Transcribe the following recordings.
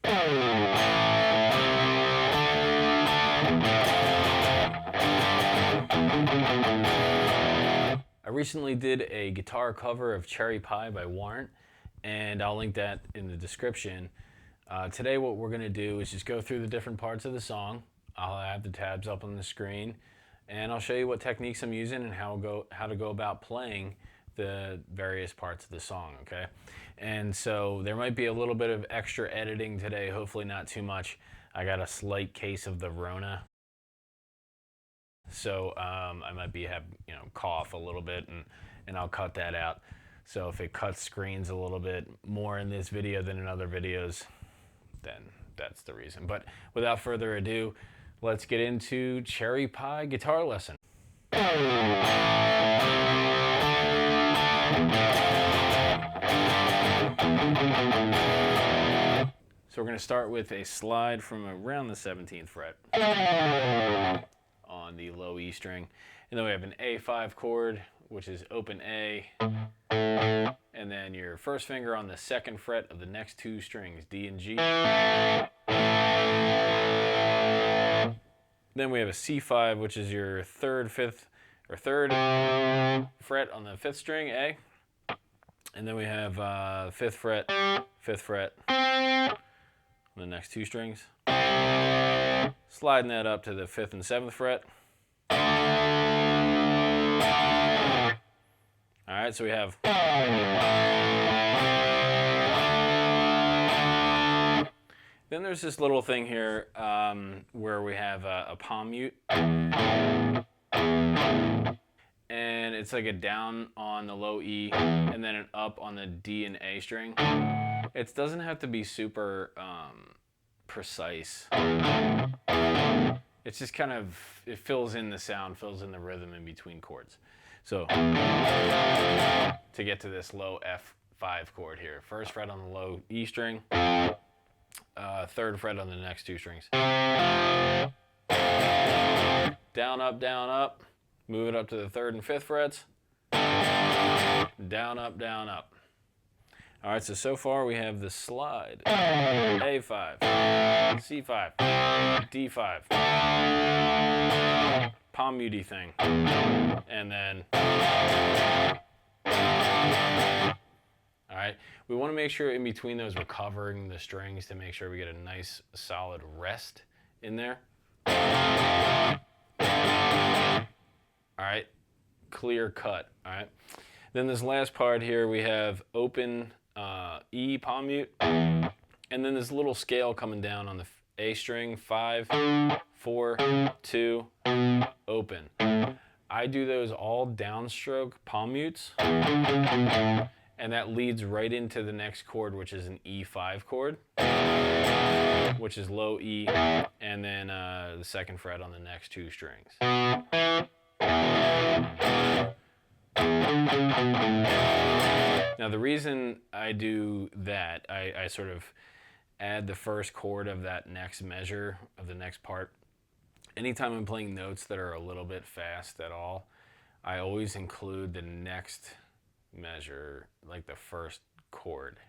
I recently did a guitar cover of Cherry Pie by Warrant, and I'll link that in the description. Today what we're going to do is just go through the different parts of the song. I'll have the tabs up on the screen, and I'll show you what techniques I'm using and how to go about playing the various parts of the song, okay? And so there might be a little bit of extra editing today, hopefully not too much. I got a slight case of the Rona, so I might be cough a little bit, and I'll cut that out. So if it cuts screens a little bit more in this video than in other videos, then that's the reason. But without further ado, let's get into Cherry Pie guitar lesson. So we're going to start with a slide from around the 17th fret on the low E string. And then we have an A5 chord, which is open A, and then your first finger on the second fret of the next two strings, D and G. Then we have a C5, which is your third fret on the fifth string, A. And then we have fifth fret on the next two strings. Sliding that up to the fifth and seventh fret. All right, so we have then there's this little thing here where we have a palm mute, and it's like a down on the low E and then an up on the D and A string. It doesn't have to be super precise. It's just kind of, it fills in the sound, fills in the rhythm in between chords. So to get to this low F5 chord here, first fret on the low E string, third fret on the next two strings. Down, up, move it up to the third and fifth frets. Down, up. All right, so far we have the slide, A5, C5, D5, palm mutey thing, and then, all right, we want to make sure in between those we're covering the strings to make sure we get a nice solid rest in there. All right, clear cut, all right. Then this last part here, we have open E palm mute, and then this little scale coming down on the A string, 5, 4, 2, open. I do those all downstroke palm mutes, and that leads right into the next chord, which is an E5 chord, which is low E, and then the second fret on the next two strings. Now the reason I do that, I sort of add the first chord of that next measure, of the next part. Anytime I'm playing notes that are a little bit fast at all, I always include the next measure, like the first chord,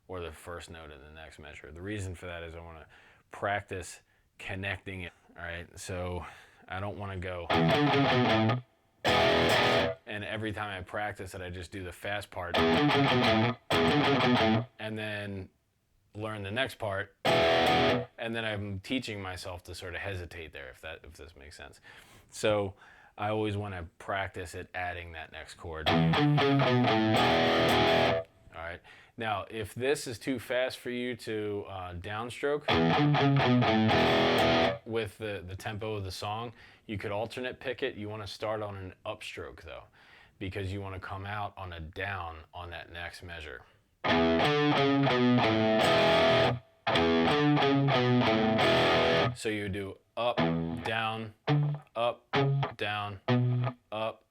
or the first note in the next measure. The reason for that is I want to practice connecting it, all right? So I don't want to go, and every time I practice it, I just do the fast part, and then learn the next part, and then I'm teaching myself to sort of hesitate there, if this makes sense. So I always want to practice at adding that next chord. All right. Now, if this is too fast for you to downstroke with the tempo of the song, you could alternate pick it. You want to start on an upstroke though, because you want to come out on a down on that next measure. So you do up, down, up,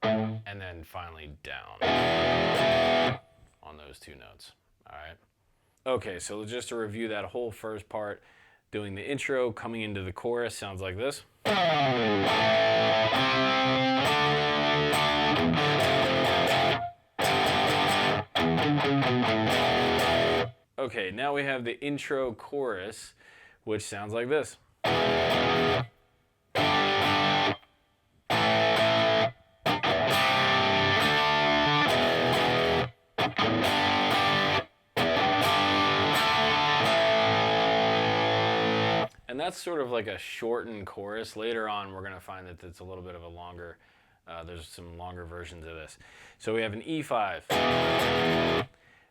and then finally down on those two notes. All right. Okay, so just to review that whole first part, doing the intro, coming into the chorus, sounds like this. Okay, now we have the intro chorus, which sounds like this. And that's sort of like a shortened chorus. Later on, we're going to find that it's a little bit of a longer, there's some longer versions of this. So we have an E5,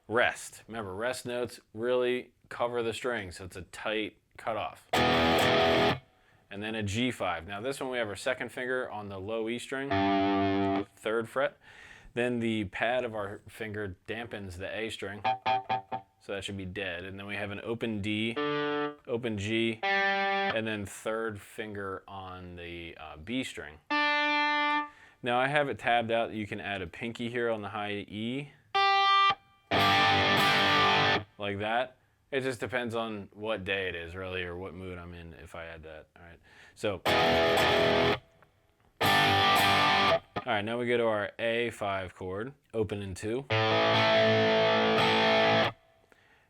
rest. Remember, rest notes really cover the string, so it's a tight cutoff. And then a G5. Now this one we have our second finger on the low E string, 3rd fret. Then the pad of our finger dampens the A string, so that should be dead. And then we have an open D, open G, and then 3rd finger on the B string. Now I have it tabbed out. You can add a pinky here on the high E, like that. It just depends on what day it is, really, or what mood I'm in if I add that. All right. So, all right, now we go to our A5 chord, open in 2.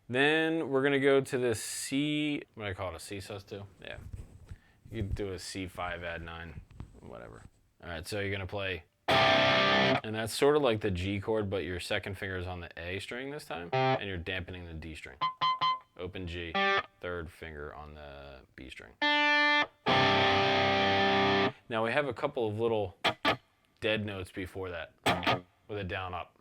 Then we're gonna go to the C, what do I call it, a C sus2? Yeah. You could do a C5 add 9, whatever. All right, so you're gonna play, and that's sort of like the G chord, but your second finger is on the A string this time, and you're dampening the D string. Open G, 3rd finger on the B string. Now we have a couple of little dead notes before that, with a down up.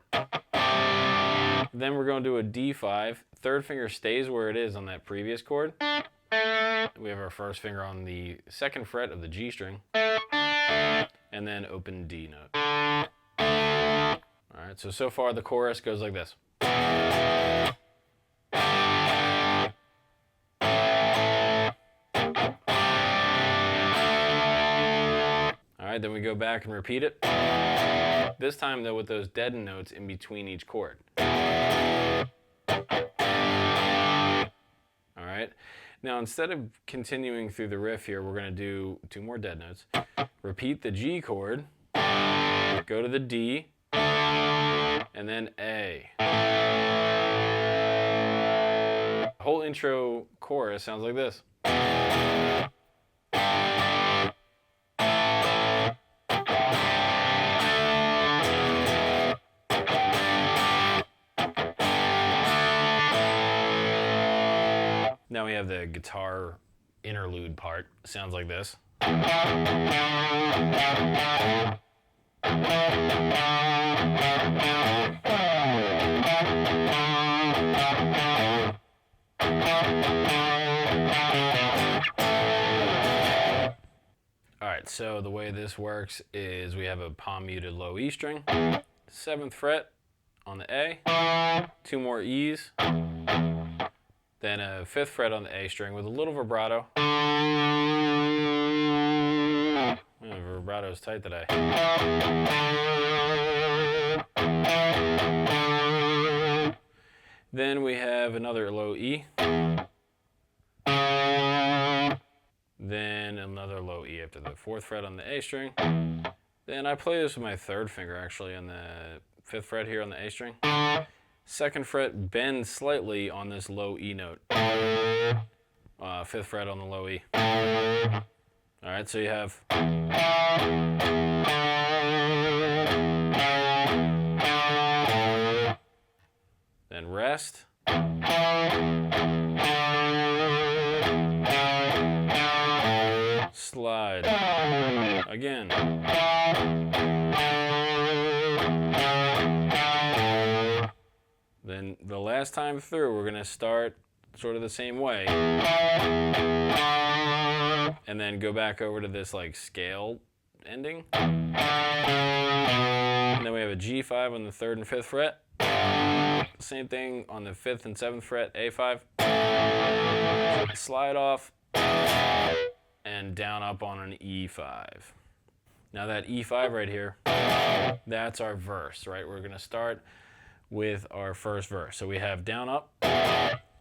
Then we're going to do a D5. 3rd finger stays where it is on that previous chord. We have our 1st finger on the 2nd fret of the G string, and then open D note. All right, so far the chorus goes like this. All right, then we go back and repeat it. This time though with those deadened notes in between each chord. All right, now instead of continuing through the riff here, we're gonna do 2 more dead notes. Repeat the G chord, go to the D, and then A. The whole intro chorus sounds like this. Now we have the guitar interlude part. Sounds like this. Alright, so the way this works is we have a palm muted low E string, 7th fret on the A, 2 more E's, then a 5th fret on the A string with a little vibrato. Vibrato's tight today. Then we have another low E. Then another low E after the 4th fret on the A string. Then I play this with my 3rd finger actually on the 5th fret here on the A string. 2nd fret bends slightly on this low E note. 5th fret on the low E. Alright, so you have then rest. Slide. Again. Then the last time through, we're going to start sort of the same way. And then go back over to this like scale ending. And then we have a G5 on the 3rd and 5th fret. Same thing on the 5th and 7th fret, A5. Slide off and down up on an E5. Now that E5 right here, that's our verse, right? We're gonna start with our first verse. So we have down up,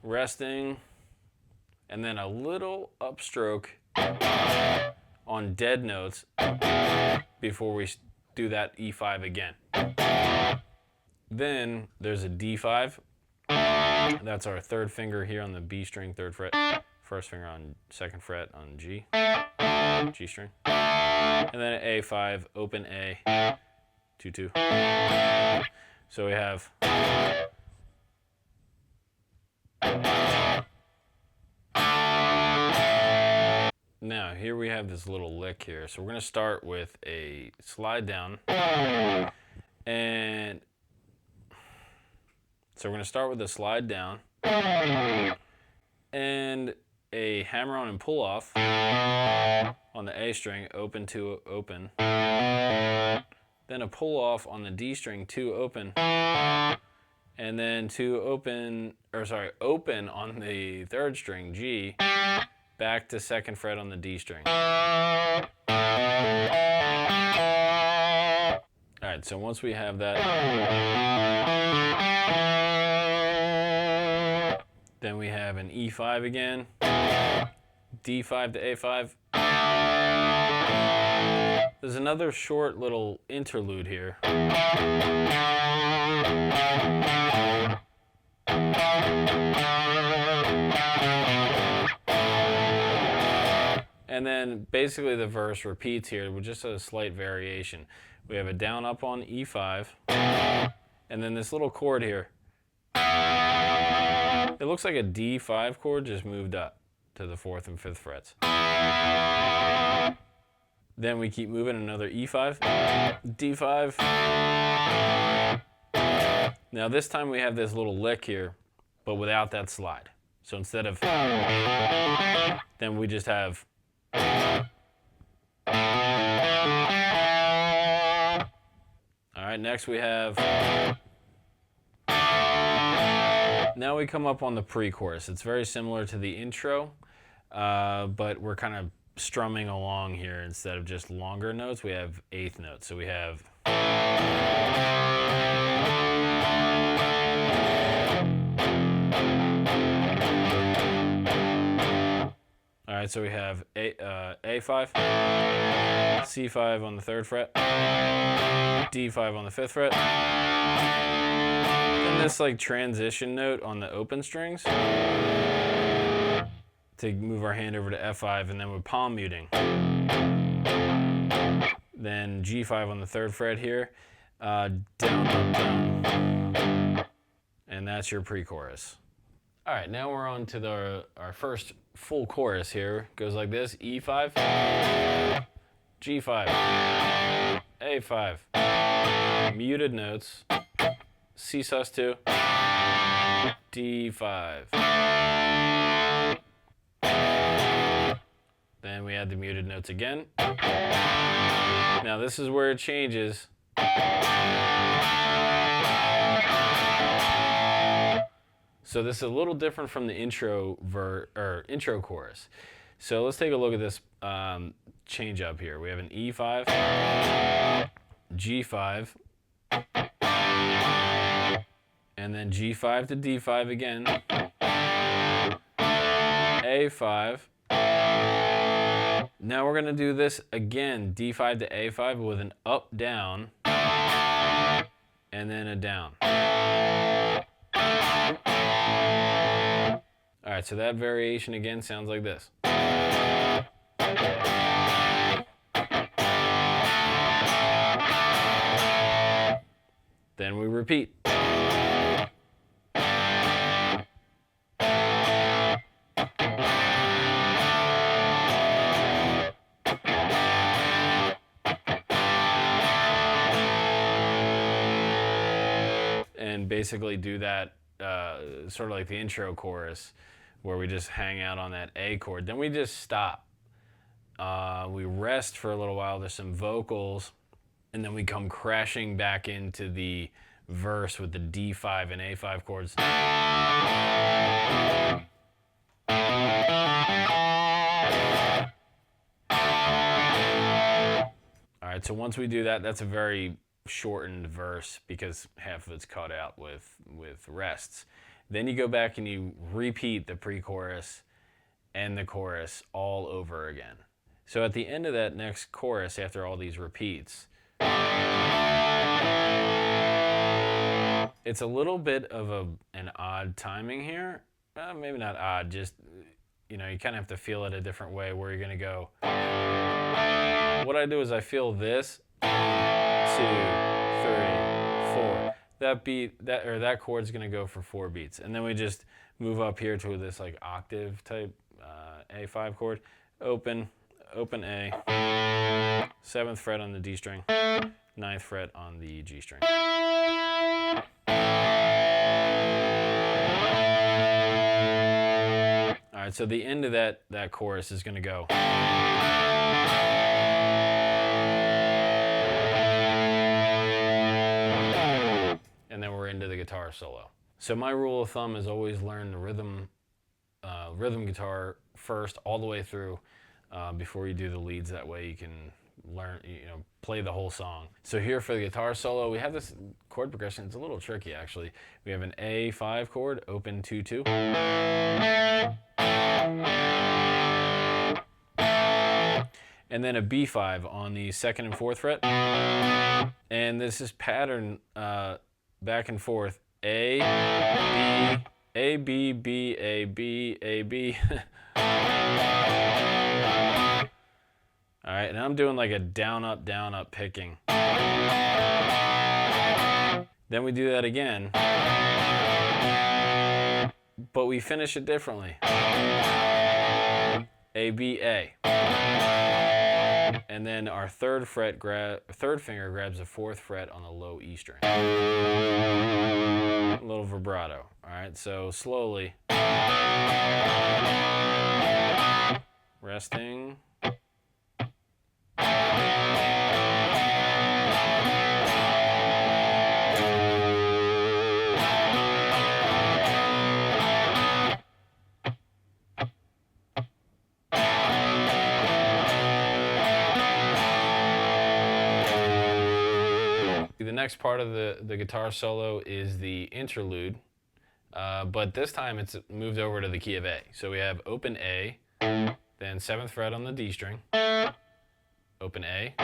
resting, and then a little upstroke on dead notes before we do that E5 again. Then there's a D5, That's our third finger here on the B string, 3rd fret. First finger on 2nd fret on G string. And then an A5, open A, 2, 2. So we have now here we have this little lick here. So we're going to start with a slide down. And so we're going to start with a slide down and a hammer on and pull off on the A string, open, 2, open. Then a pull off on the D string, 2, open. And then 2, open, open on the 3rd string, G, back to 2nd fret on the D string. All right, so once we have that, then we have an E5 again, D5 to A5. There's another short little interlude here. And then basically the verse repeats here with just a slight variation. We have a down up on E5, and then this little chord here. It looks like a D5 chord just moved up to the 4th and 5th frets. Then we keep moving, another E5, D5. Now this time we have this little lick here, but without that slide. So instead of, then we just have. All right, next we have, now we come up on the pre-chorus. It's very similar to the intro, but we're kind of strumming along here. Instead of just longer notes, we have 8th notes. So we have, all right, so we have A5, C5 on the 3rd fret, D5 on the 5th fret, and this like transition note on the open strings to move our hand over to F5, and then with palm muting. Then G5 on the 3rd fret here, down, up, down, and that's your pre-chorus. All right, now we're on to our first full chorus here. Goes like this: E5, G5, A5, muted notes, C sus2, D5. Then we add the muted notes again. Now this is where it changes. So this is a little different from the intro chorus. So let's take a look at this change up here. We have an E5, G5, and then G5 to D5 again, A5. Now we're going to do this again, D5 to A5 with an up, down, and then a down. All right, so that variation again sounds like this. Then we repeat. And basically do that sort of like the intro chorus, where we just hang out on that A chord. Then we just stop. We rest for a little while. There's some vocals, and then we come crashing back into the verse with the D5 and A5 chords. All right, so once we do that, that's a very shortened verse because half of it's cut out with rests. Then you go back and you repeat the pre-chorus and the chorus all over again. So at the end of that next chorus, after all these repeats, It's a little bit of an odd timing here. Maybe not odd, just, you know, you kind of have to feel it a different way where you're going to go. What I do is I feel this, 2, 3, 4. That chord's going to go for 4 beats. And then we just move up here to this like octave type A5 chord. Open A, 7th fret on the D string, 9th fret on the G string. All right, so the end of that chorus is going to go. And then we're into the guitar solo. So my rule of thumb is always learn the rhythm guitar first all the way through before you do the leads. That way you can learn, play the whole song. So here for the guitar solo, we have this chord progression. It's a little tricky actually. We have an A5 chord, open 2-2. And then a B5 on the 2nd and 4th fret. And this is pattern back and forth. A, B, B, A, B, A, B. All right, and I'm doing like a down, up picking. Then we do that again, but we finish it differently. A, B, A. And then our 3rd finger grabs the 4th fret on the low E string. A little vibrato. All right, so slowly. Resting. The next part of the guitar solo is the interlude, but this time it's moved over to the key of A. So we have open A, then 7th fret on the D string, open A,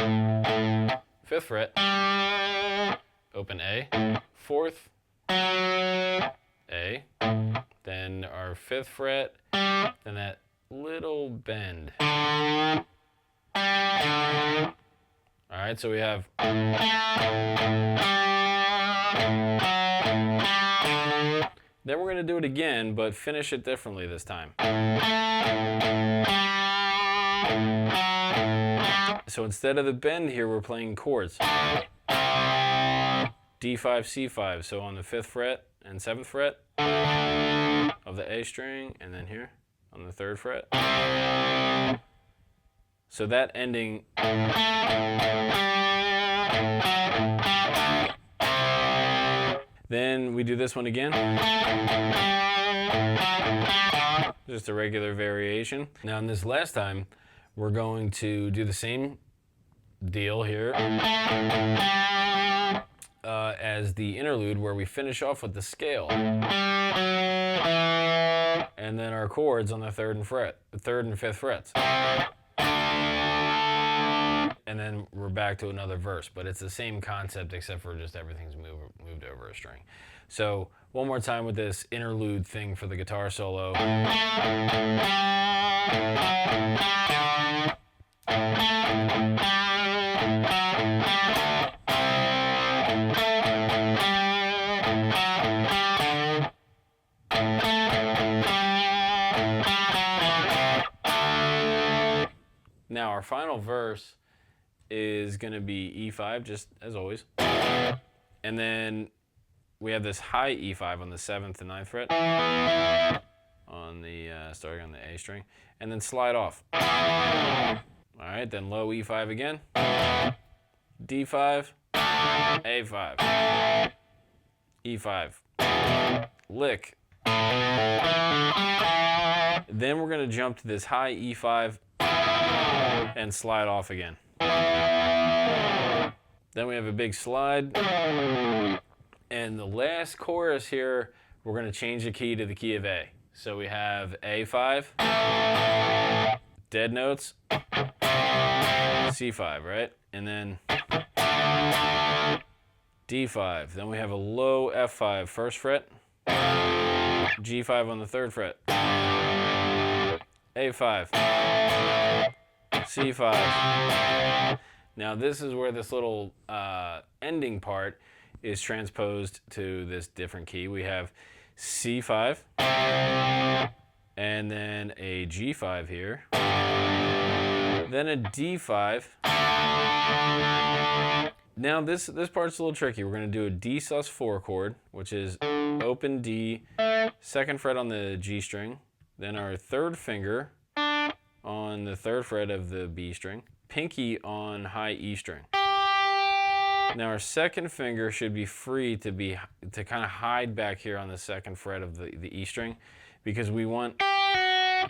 5th fret, open A, 4th, A, then our 5th fret, then that little bend. All right, so we have. Then we're going to do it again, but finish it differently this time. So instead of the bend here, we're playing chords. D5, C5, so on the 5th fret and 7th fret of the A string, and then here on the 3rd fret. So that ending. Then we do this one again. Just a regular variation. Now in this last time, we're going to do the same deal here as the interlude, where we finish off with the scale. And then our chords on the 3rd and 5th frets. And then we're back to another verse, but it's the same concept except for just everything's moved over a string. So one more time with this interlude thing for the guitar solo. Now our final verse is going to be E5, just as always. And then we have this high E5 on the 7th and 9th fret, on the starting on the A string, and then slide off. All right, then low E5 again, D5, A5, E5, lick. Then we're going to jump to this high E5 and slide off again. Then we have a big slide. And the last chorus here, we're going to change the key to the key of A. So we have A5, dead notes, C5, right? And then D5. Then we have a low F5, first fret, G5 on the third fret, A5, C5. Now this is where this little ending part is transposed to this different key. We have C5, and then a G5 here, then a D5. Now this part's a little tricky. We're going to do a D sus4 chord, which is open D, second fret on the G string, then our third finger on the third fret of the B string, pinky on high E string. Now our second finger should be free to kind of hide back here on the second fret of the E string, because we want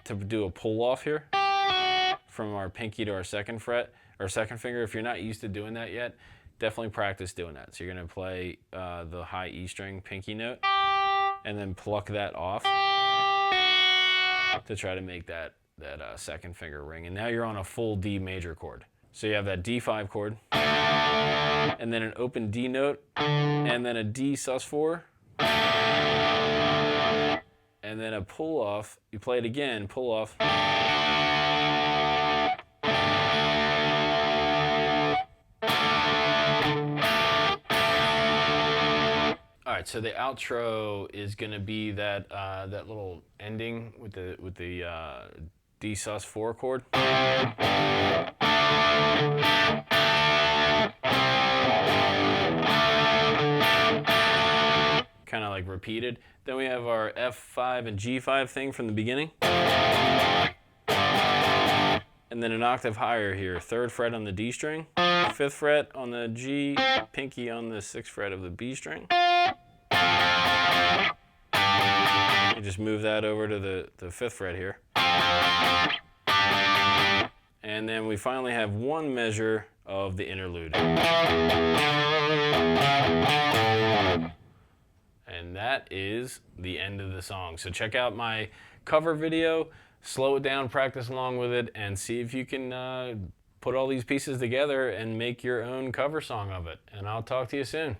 to do a pull off here from our pinky to our second fret, or second finger. If you're not used to doing that yet, definitely practice doing that. So you're going to play the high E string pinky note and then pluck that off to try to make that second finger ring. And now you're on a full D major chord. So you have that D5 chord, and then an open D note, and then a D sus4, and then a pull off. You play it again, pull off. All right, so the outro is going to be that that little ending with the D sus4 chord. Kind of like repeated. Then we have our F5 and G5 thing from the beginning. And then an octave higher here, third fret on the D string, fifth fret on the G, pinky on the sixth fret of the B string. You just move that over to the fifth fret here. And then we finally have one measure of the interlude. And that is the end of the song. So check out my cover video, slow it down, practice along with it, and see if you can put all these pieces together and make your own cover song of it. And I'll talk to you soon.